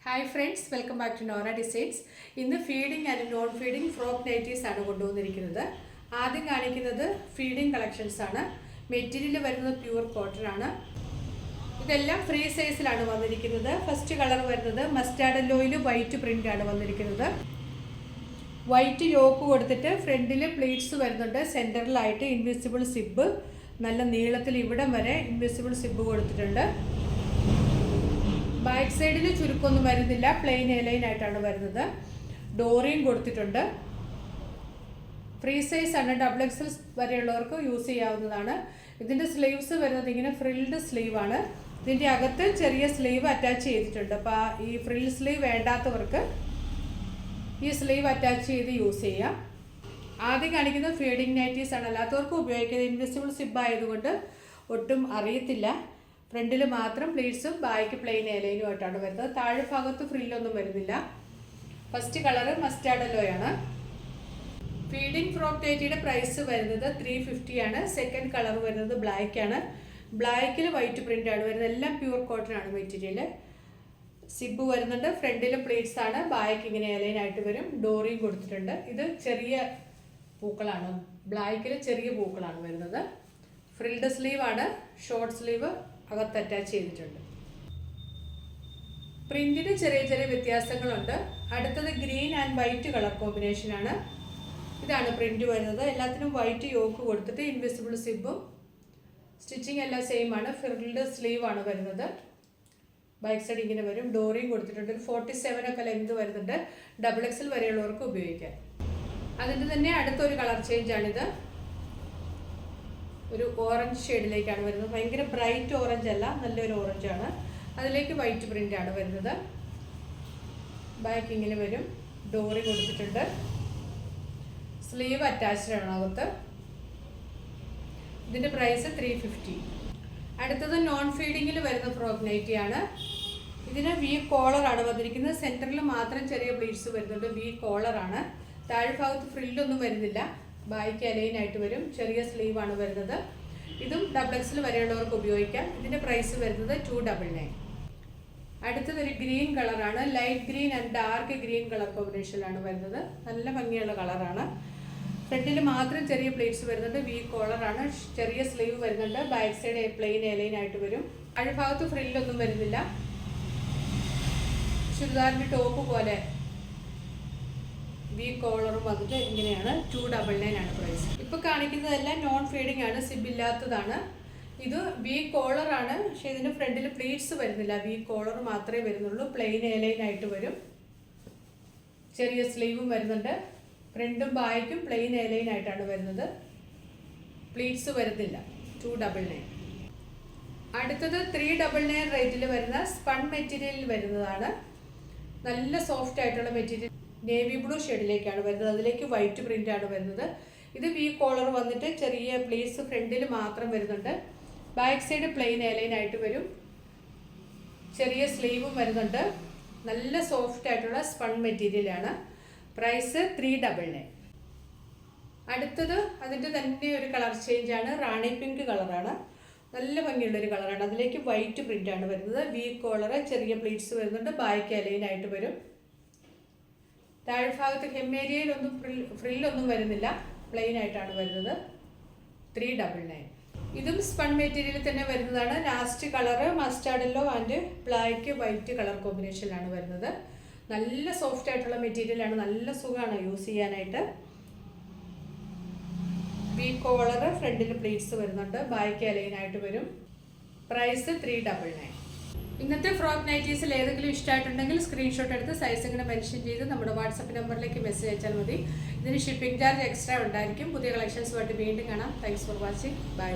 Hi friends, welcome back to Nora designs. ഇന്ന് feeding and non feeding frock nighties ആണ് കൊണ്ടുവന്നിരിക്കുന്നത്. ആദ്യം കാണിക്കുന്നത് ഫീഡിംഗ് കളക്ഷൻസ് ആണ്. മെറ്റീരിയൽ വരുന്നത് പ്യൂർ കോട്ടൺ ആണ്. ഇതെല്ലാം ഫ്രീ സൈസിലാണ് വന്നിരിക്കുന്നത്. ഫസ്റ്റ് കളർ വരുന്നത് മസ്റ്റാർഡ് യെല്ലോയിൽ വൈറ്റ് പ്രിൻ്റ് ആണ് വന്നിരിക്കുന്നത്. വൈറ്റ് യോക്ക് കൊടുത്തിട്ട് ഫ്രണ്ടിൽ പ്ലീറ്റ്സ് വരുന്നുണ്ട്. സെൻറ്ററിലായിട്ട് ഇൻവിസിബിൾ സിബ്, നല്ല നീളത്തിൽ ഇവിടം വരെ ഇൻവിസിബിൾ സിബ് കൊടുത്തിട്ടുണ്ട്. ബാക്ക് സൈഡിൽ ചുരുക്കമൊന്നും വരുന്നില്ല, പ്ലെയിൻ എലൈൻ ആയിട്ടാണ് വരുന്നത്. ഡോറിയും കൊടുത്തിട്ടുണ്ട്. ഫ്രീ സൈസ് ആണ്, ഡബിൾ എക്സൽ വരെയുള്ളവർക്ക് യൂസ് ചെയ്യാവുന്നതാണ്. ഇതിൻ്റെ സ്ലീവ്സ് വരുന്നത് ഇങ്ങനെ ഫ്രിൽഡ് സ്ലീവ് ആണ്. ഇതിൻ്റെ അകത്ത് ചെറിയ സ്ലീവ് അറ്റാച്ച് ചെയ്തിട്ടുണ്ട്. അപ്പോൾ ഈ ഫ്രിൽ സ്ലീവ് വേണ്ടാത്തവർക്ക് ഈ സ്ലീവ് അറ്റാച്ച് ചെയ്ത് യൂസ് ചെയ്യാം. ആദ്യം കാണിക്കുന്നത് ഫീഡിങ് നൈറ്റീസ് ആണ്. അല്ലാത്തവർക്ക് ഉപയോഗിക്കുന്നത് ഇൻവിസിബിൾ സിബ് ആയതുകൊണ്ട് ഒട്ടും അറിയത്തില്ല. ഫ്രണ്ടിൽ മാത്രം പ്ലീറ്റ്സും ബാക്ക് പ്ലെയിൻ എലൈനുമായിട്ടാണ് വരുന്നത്. താഴെ ഭാഗത്ത് ഫ്രില്ലൊന്നും വരുന്നില്ല. ഫസ്റ്റ് കളറ് മസ്റ്റാർഡ് യെല്ലോയാണ്. ഫീഡിംഗ് ഫ്രോക്ക് നൈറ്റിയുടെ പ്രൈസ് വരുന്നത് 350 ആണ്. സെക്കൻഡ് കളർ വരുന്നത് ബ്ലാക്ക് ആണ്. ബ്ലാക്കിൽ വൈറ്റ് പ്രിൻ്റ് ആണ് വരുന്നത്. എല്ലാം പ്യൂർ കോട്ടൺ ആണ് മെറ്റീരിയൽ. സിബ് വരുന്നുണ്ട്. ഫ്രണ്ടിൽ പ്ലീറ്റ്സ് ആണ്. ബാക്ക് ഇങ്ങനെ എലൈനായിട്ട് വരും. ഡോറിയും കൊടുത്തിട്ടുണ്ട്. ഇത് ചെറിയ പൂക്കളാണ്. ബ്ലാക്കിൽ ചെറിയ പൂക്കളാണ് വരുന്നത്. ഫ്രിൽഡ് സ്ലീവ് ആണ്. ഷോർട്ട് സ്ലീവ് അകത്ത് അറ്റാച്ച് ചെയ്തിട്ടുണ്ട്. പ്രിന്റിന് ചെറിയ ചെറിയ വ്യത്യാസങ്ങളുണ്ട്. അടുത്തത് ഗ്രീൻ ആൻഡ് വൈറ്റ് കളർ കോമ്പിനേഷനാണ്. ഇതാണ് പ്രിന്റ് വരുന്നത്. എല്ലാത്തിനും വൈറ്റ് യോക്ക് കൊടുത്തിട്ട് ഇൻവിസിബിൾ സിബും. സ്റ്റിച്ചിങ് എല്ലാം സെയിം ആണ്. ഫ്രിൽഡ് സ്ലീവ് ആണ് വരുന്നത്. ബാക്ക് സൈഡ് ഇങ്ങനെ വരും. ഡോറിയും കൊടുത്തിട്ടുണ്ട്. ഒരു 47 ഒക്കെ ലെങ്ത് വരുന്നുണ്ട്. ഡബിൾ എക്സൽ വരെയുള്ളവർക്ക് ഉപയോഗിക്കാം. അതിൻ്റെ തന്നെ അടുത്തൊരു കളർ ചേഞ്ച് ആണിത്. ഒരു ഓറഞ്ച് ഷെയ്ഡിലേക്കാണ് വരുന്നത്. ഭയങ്കര ബ്രൈറ്റ് ഓറഞ്ച് അല്ല, നല്ലൊരു ഓറഞ്ചാണ്. അതിലേക്ക് വൈറ്റ് പ്രിൻ്റ് ആണ് വരുന്നത്. ബാക്ക് ഇങ്ങനെ വരും. ഡോറി കൊടുത്തിട്ടുണ്ട്. സ്ലീവ് അറ്റാച്ച്ഡ് ആണ് അകത്ത്. ഇതിൻ്റെ പ്രൈസ് 350. അടുത്തത് നോൺ ഫീഡിങ്ങിൽ വരുന്ന ഫ്രോക്ക് നൈറ്റിയാണ്. ഇതിന് വി കോളറാണ് വന്നിരിക്കുന്നത്. സെൻറ്ററിൽ മാത്രം ചെറിയ പ്ലീറ്റ്സ് വരുന്നുണ്ട്. വി കോളറാണ്. താഴെ ഭാഗത്ത് ഫ്രില്ലൊന്നും വരുന്നില്ല. ബാക്ക് അലൈനായിട്ട് വരും. ചെറിയ സ്ലീവാണ് വരുന്നത്. ഇതും ഡബിൾ എക്സിൽ വരെയുള്ളവർക്ക് ഉപയോഗിക്കാം. ഇതിൻ്റെ പ്രൈസ് വരുന്നത് 299. അടുത്തതൊരു ഗ്രീൻ കളറാണ്. Light green and dark green colour കോമ്പിനേഷനിലാണ് വരുന്നത്. നല്ല ഭംഗിയുള്ള കളറാണ്. ഫ്രണ്ടിൽ മാത്രം ചെറിയ പ്ലേറ്റ്സ് വരുന്നുണ്ട്. വി കോളറാണ്. ചെറിയ സ്ലീവ് വരുന്നുണ്ട്. ബാക്ക് സൈഡ് പ്ലെയിൻ എലൈനായിട്ട് വരും. അഴിഭാഗത്ത് ഫ്രില്ലൊന്നും വരുന്നില്ല. ചുരിദാറിൻ്റെ ടോപ്പ് പോലെ വി കോളറും വന്നിട്ട് ഇങ്ങനെയാണ്. 299 ആണ് പ്രൈസ്. ഇപ്പോൾ കാണിക്കുന്നതെല്ലാം നോൺ ഫീഡിംഗ് ആണ്, സിബ് ഇല്ലാത്തതാണ്. ഇത് വി കോളറാണ്. പക്ഷെ ഇതിന് ഫ്രണ്ടിൽ പ്ലീറ്റ്സ് വരുന്നില്ല. വി കോളർ മാത്രമേ വരുന്നുള്ളൂ. പ്ലെയിൻ എലൈനായിട്ട് വരും. ചെറിയ സ്ലീവും വരുന്നുണ്ട്. ഫ്രണ്ടും ബാക്കും പ്ലെയിൻ എലൈനായിട്ടാണ് വരുന്നത്. പ്ലീറ്റ്സ് വരുന്നില്ല. 299. അടുത്തത് 399 റേറ്റിൽ വരുന്ന സ്പൺ മെറ്റീരിയലിൽ വരുന്നതാണ്. നല്ല സോഫ്റ്റ് ആയിട്ടുള്ള മെറ്റീരിയൽ. നേവി ബ്ലൂ ഷെയ്ഡിലേക്കാണ് വരുന്നത്. അതിലേക്ക് വൈറ്റ് പ്രിൻ്റ് ആണ് വരുന്നത്. ഇത് വി കോളർ വന്നിട്ട് ചെറിയ പ്ലീറ്റ്സ് ഫ്രണ്ടിൽ മാത്രം വരുന്നുണ്ട്. ബാക്ക് സൈഡ് പ്ലെയിൻ എലൈനായിട്ട് വരും. ചെറിയ സ്ലീവും വരുന്നുണ്ട്. നല്ല സോഫ്റ്റ് ആയിട്ടുള്ള സ്പൺ മെറ്റീരിയലാണ്. പ്രൈസ് 399. അടുത്തത് അതിൻ്റെ തന്നെ ഒരു കളർ ചേഞ്ച് ആണ്. റാണി പിങ്ക് കളറാണ്. നല്ല ഭംഗിയുള്ളൊരു കളറാണ്. അതിലേക്ക് വൈറ്റ് പ്രിൻ്റ് ആണ് വരുന്നത്. വി കോളർ, ചെറിയ പ്ലീറ്റ്സ് വരുന്നുണ്ട്. ബാക്ക് എലൈനായിട്ട് വരും. താഴ്ഭാഗത്ത് ഹെമ്മേരിയയിലൊന്നും ഫ്രില്ലൊന്നും വരുന്നില്ല. പ്ലെയിൻ ആയിട്ടാണ് വരുന്നത്. 399. ഇതും സ്പൺ മെറ്റീരിയലിൽ തന്നെ വരുന്നതാണ്. Last colour mustard yellow and black white colour കോമ്പിനേഷനിലാണ് വരുന്നത്. നല്ല സോഫ്റ്റ് ആയിട്ടുള്ള മെറ്റീരിയലാണ്. നല്ല സുഖമാണ് യൂസ് ചെയ്യാനായിട്ട്. വി കോളർ, ഫ്രണ്ടിൽ പ്ലീറ്റ്സ് വരുന്നുണ്ട്. ബാക്ക് അലൈനായിട്ട് വരും. പ്രൈസ് 399. ഇന്നത്തെ ഫ്രോക്ക് നൈറ്റീസിൽ ഏതെങ്കിലും ഇഷ്ടമായിട്ടുണ്ടെങ്കിൽ സ്ക്രീൻഷോട്ട് എടുത്ത് സൈസ് ഇങ്ങനെ മെൻഷൻ ചെയ്ത് നമ്മുടെ വാട്സപ്പ് നമ്പറിലേക്ക് മെസ്സേജ് അയച്ചാൽ മതി. ഇതിന് ഷിപ്പിംഗ് ചാർജ് എക്സ്ട്രാ ഉണ്ടായിരിക്കും. പുതിയ കളക്ഷൻസുമായിട്ട് വീണ്ടും കാണാം. Thanks for watching. ബൈ.